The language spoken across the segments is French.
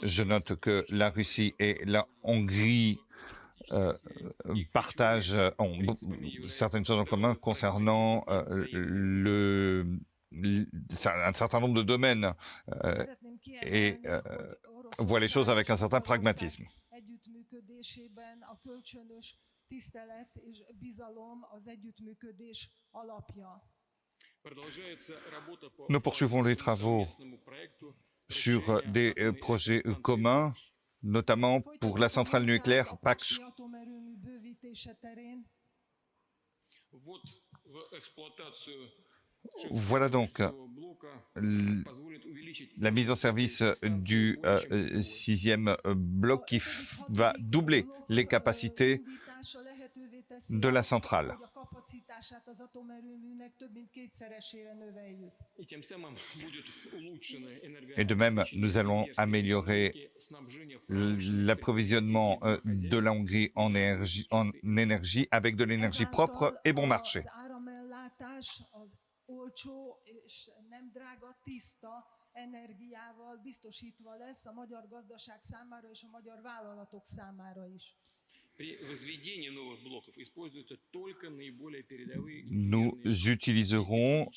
Je note que la Russie et la Hongrie partagent certaines choses en commun concernant un certain nombre de domaines et voient les choses avec un certain pragmatisme. Nous poursuivons les travaux sur des projets communs, notamment pour la centrale nucléaire Paks. Voilà donc la mise en service du sixième bloc qui va doubler les capacités de la centrale. Et de même, nous allons améliorer l'approvisionnement de la Hongrie en énergie avec de l'énergie propre et bon marché. Nous utiliserons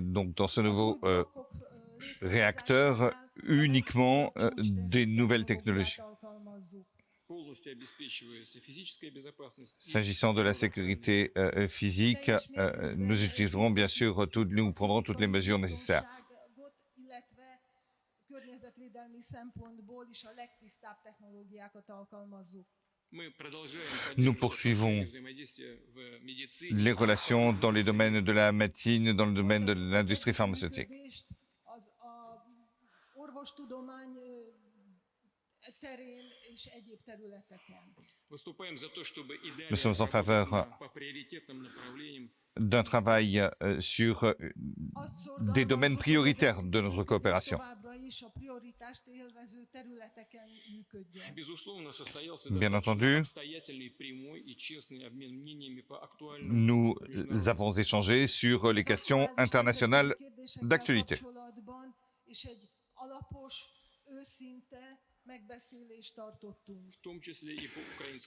donc dans ce nouveau réacteur uniquement des nouvelles technologies. S'agissant de la sécurité physique, nous utiliserons bien sûr nous prendrons toutes les mesures nécessaires. Nous poursuivons les relations dans les domaines de la médecine, dans le domaine de l'industrie pharmaceutique. Nous sommes en faveur d'un travail sur des domaines prioritaires de notre coopération. Bien entendu, nous avons échangé sur les questions internationales d'actualité,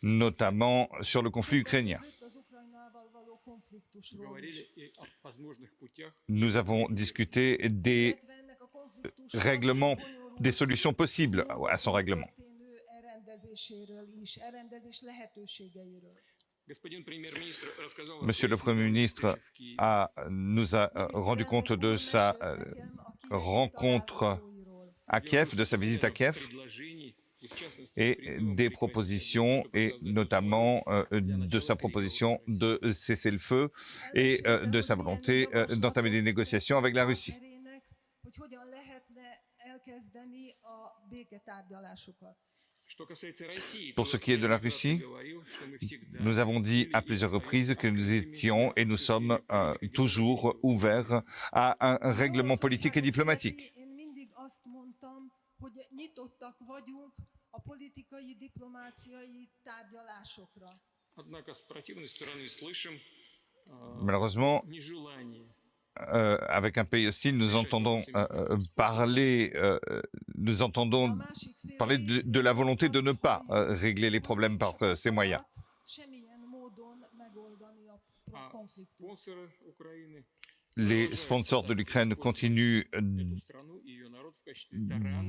notamment sur le conflit ukrainien. Nous avons discuté des règlements, des solutions possibles à son règlement. Monsieur le Premier ministre nous a rendu compte de sa rencontre à Kiev, de sa visite à Kiev, et des propositions, et notamment de sa proposition de cesser le feu et de sa volonté d'entamer des négociations avec la Russie. Pour ce qui est de la Russie, nous avons dit à plusieurs reprises que nous étions et nous sommes toujours ouverts à un règlement politique et diplomatique. Malheureusement, avec un pays hostile, nous entendons parler de la volonté de ne pas régler les problèmes par ces moyens. Les sponsors de l'Ukraine continuent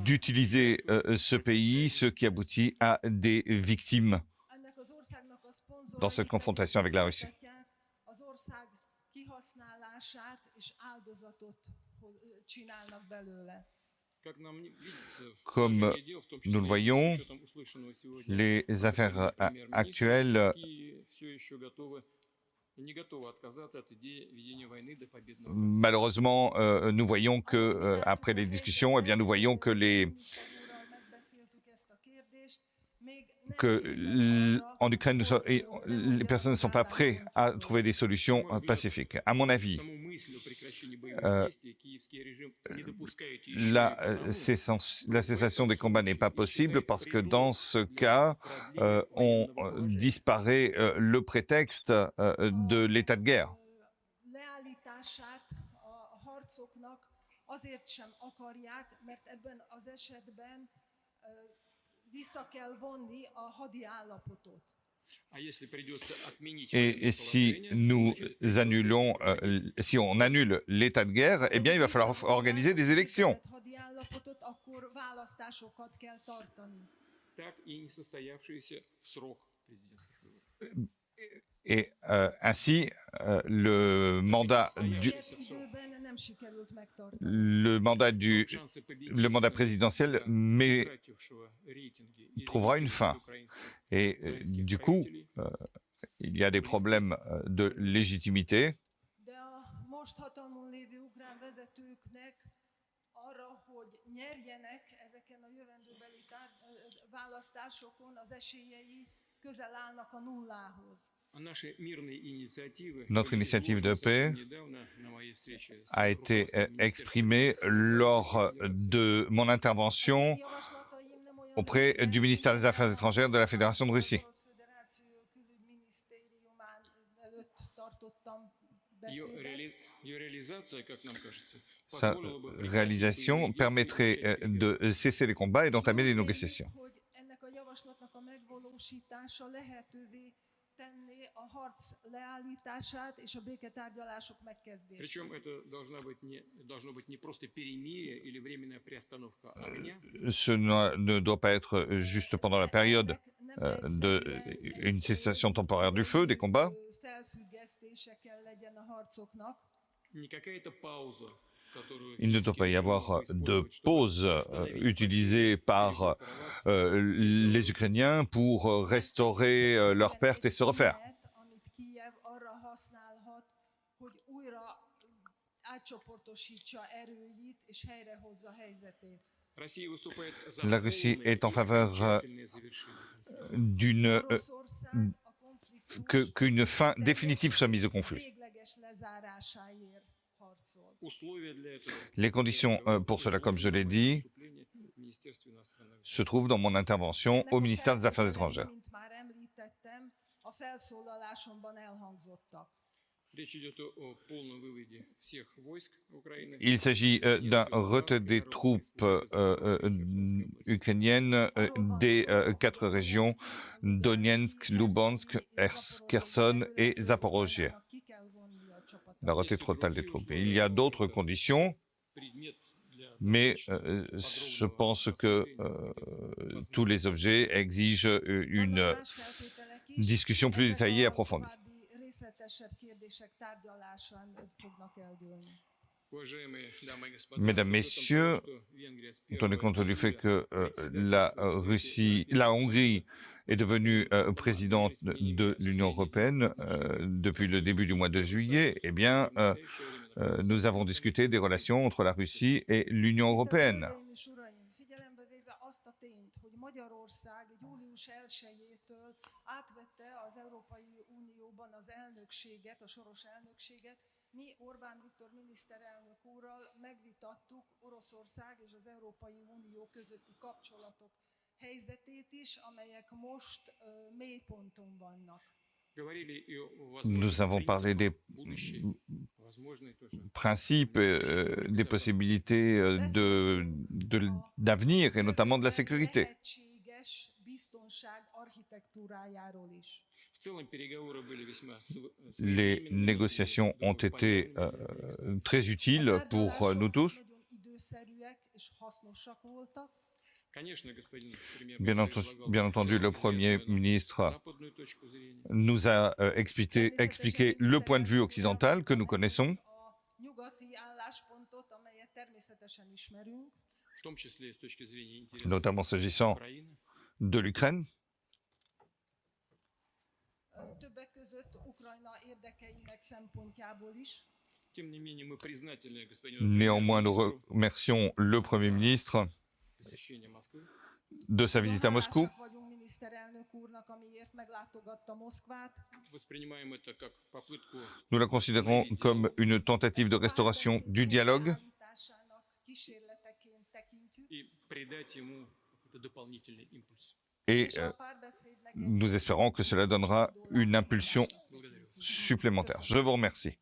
d'utiliser ce pays, ce qui aboutit à des victimes dans cette confrontation avec la Russie. Comme nous le voyons, les affaires actuelles malheureusement, nous voyons que après les discussions, nous voyons que en Ukraine, les personnes ne sont pas prêtes à trouver des solutions pacifiques. À mon avis, la cessation des combats n'est pas possible parce que dans ce cas, on disparaît le prétexte de l'état de guerre. azért sem akarják, mert ebben az esetben vissza kell vonni a hadi állapotot. Et si nous annulons, si on annule l'état de guerre, eh bien, il va falloir organiser des élections. Et ainsi, le mandat présidentiel trouvera une fin. Et du coup, il y a des problèmes de légitimité. Arra, hogy nyerjenek ezeken a jövendőbeli választásokon, az esélyei közel állnak a nullához. Notre initiative de paix a été exprimée lors de mon intervention auprès du ministère des Affaires étrangères de la Fédération de Russie. Sa réalisation permettrait de cesser les combats et d'entamer des négociations. Ce ne doit pas être juste pendant la période d'une cessation temporaire du feu, des combats. Il ne doit pas y avoir de pause utilisée par les Ukrainiens pour restaurer leurs pertes et se refaire. La Russie est en faveur qu'une fin définitive soit mise au conflit. Les conditions pour cela, comme je l'ai dit, se trouvent dans mon intervention au ministère des Affaires étrangères. Il s'agit d'un retrait des troupes ukrainiennes des 4 régions Donetsk, Luhansk, Kherson et Zaporozhye. La retrait totale des troupes. Et il y a d'autres conditions, mais je pense que tous les objets exigent une discussion plus détaillée et approfondie. Mesdames, Messieurs, tenez compte du fait que la Hongrie est devenue présidente de l'Union européenne depuis le début du mois de juillet, eh bien, nous avons discuté des relations entre la Russie et l'Union européenne. Mi Orbán Viktor miniszterelnök úrral megvitattuk Oroszország és az Európai Unió közötti kapcsolatok helyzetét is, amelyek most mélyponton vannak. Nous avons parlé des principes, des possibilités d'avenir et notamment de la sécurité. Les négociations ont été très utiles pour nous tous. Bien entendu, le Premier ministre nous a expliqué le point de vue occidental que nous connaissons, notamment s'agissant de l'Ukraine. Néanmoins, nous remercions le Premier ministre de sa visite à Moscou. Nous la considérons comme une tentative de restauration du dialogue et nous espérons que cela donnera une impulsion supplémentaire. Je vous remercie.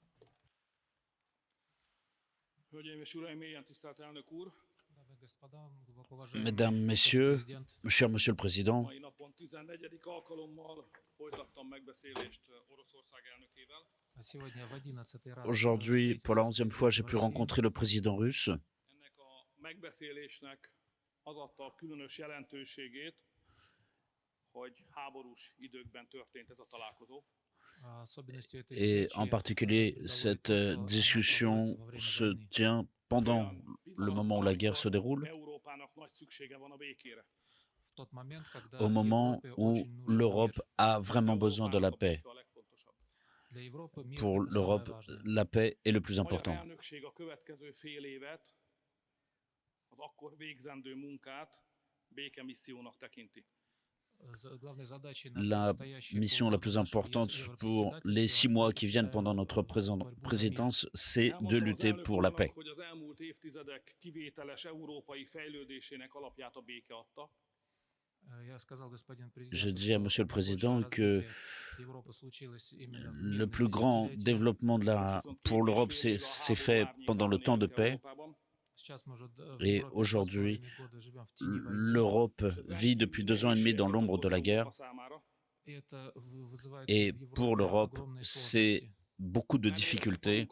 Mesdames, Messieurs, cher Monsieur le Président, aujourd'hui, pour la 11e fois, j'ai pu rencontrer le président russe. Et en particulier, cette discussion se tient pendant le moment où la guerre se déroule, au moment où l'Europe a vraiment besoin de la paix. Pour l'Europe, la paix est le plus important. La mission la plus importante pour les 6 mois qui viennent pendant notre présidence, c'est de lutter pour la paix. Je dis à Monsieur le Président que le plus grand développement pour l'Europe s'est fait pendant le temps de paix. Et aujourd'hui, l'Europe vit depuis 2 ans et demi dans l'ombre de la guerre. Et pour l'Europe, c'est beaucoup de difficultés.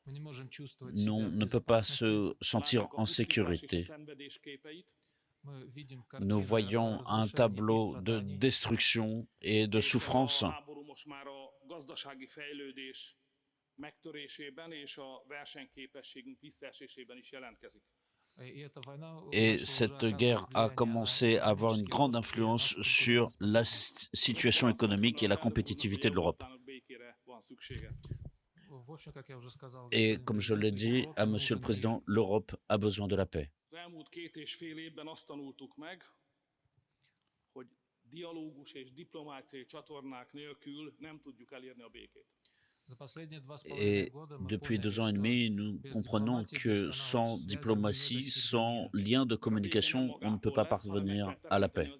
On ne peut pas se sentir en sécurité. Nous voyons un tableau de destruction et de souffrance. Et cette guerre a commencé à avoir une grande influence sur la situation économique et la compétitivité de l'Europe. Et comme je l'ai dit à Monsieur le Président, l'Europe a besoin de la paix. Et depuis 2 ans et demi, nous comprenons que sans diplomatie, sans lien de communication, on ne peut pas parvenir à la paix.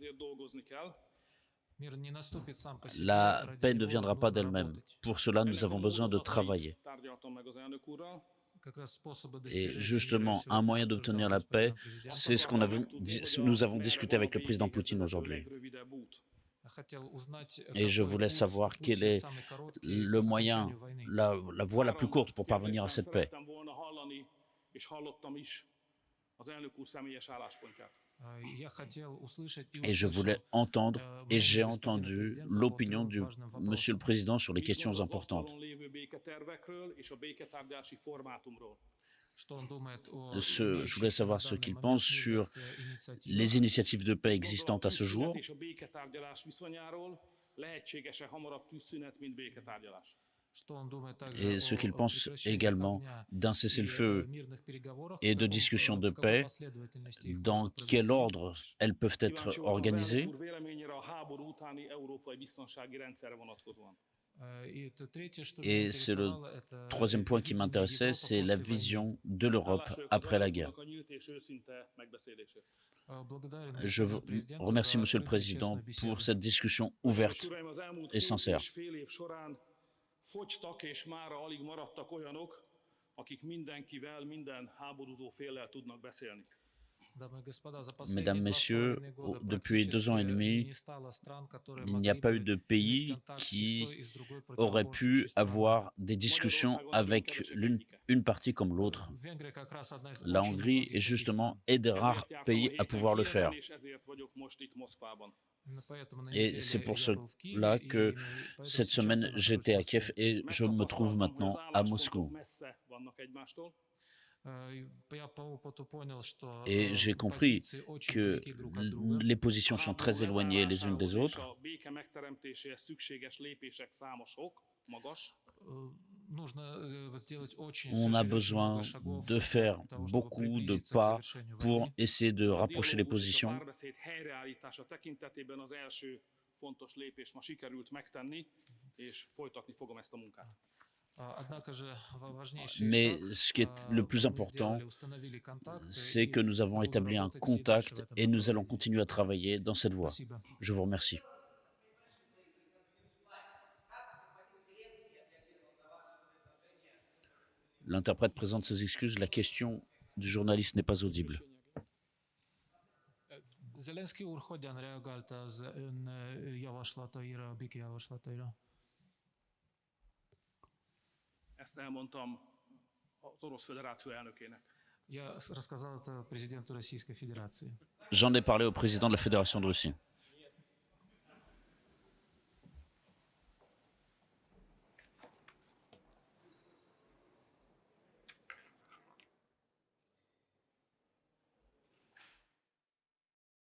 La paix ne viendra pas d'elle-même. Pour cela, nous avons besoin de travailler. Et justement, un moyen d'obtenir la paix, c'est ce que nous avons discuté avec le président Poutine aujourd'hui. Et je voulais savoir quel est le moyen, la voie la plus courte pour parvenir à cette paix. Et je voulais entendre, et j'ai entendu l'opinion du Monsieur le Président sur les questions importantes. Je voulais savoir ce qu'il pense sur les initiatives de paix existantes à ce jour et ce qu'il pense également d'un cessez-le-feu et de discussions de paix, dans quel ordre elles peuvent être organisées. Et c'est le 3e point qui m'intéressait, c'est la vision de l'Europe après la guerre. Je vous remercie, Monsieur le Président, pour cette discussion ouverte et sincère. Mesdames, Messieurs, depuis 2 ans et demi, il n'y a pas eu de pays qui aurait pu avoir des discussions avec une partie comme l'autre. La Hongrie est justement un des rares pays à pouvoir le faire. Et c'est pour cela que cette semaine, j'étais à Kiev et je me trouve maintenant à Moscou. Et j'ai compris que les positions sont très éloignées les unes des autres. On a besoin de faire beaucoup de pas pour essayer de rapprocher les positions. Mais ce qui est le plus important, c'est que nous avons établi un contact et nous allons continuer à travailler dans cette voie. Je vous remercie. L'interprète présente ses excuses. La question du journaliste n'est pas audible. Zelenszky úr hogyan reagálta az ön javaslataira, a béke javaslataira? Ezt elmondtam az Orosz Föderáció elnökének. Я рассказал это президенту Российской Федерации. J'en ai parlé au président de la Fédération de Russie.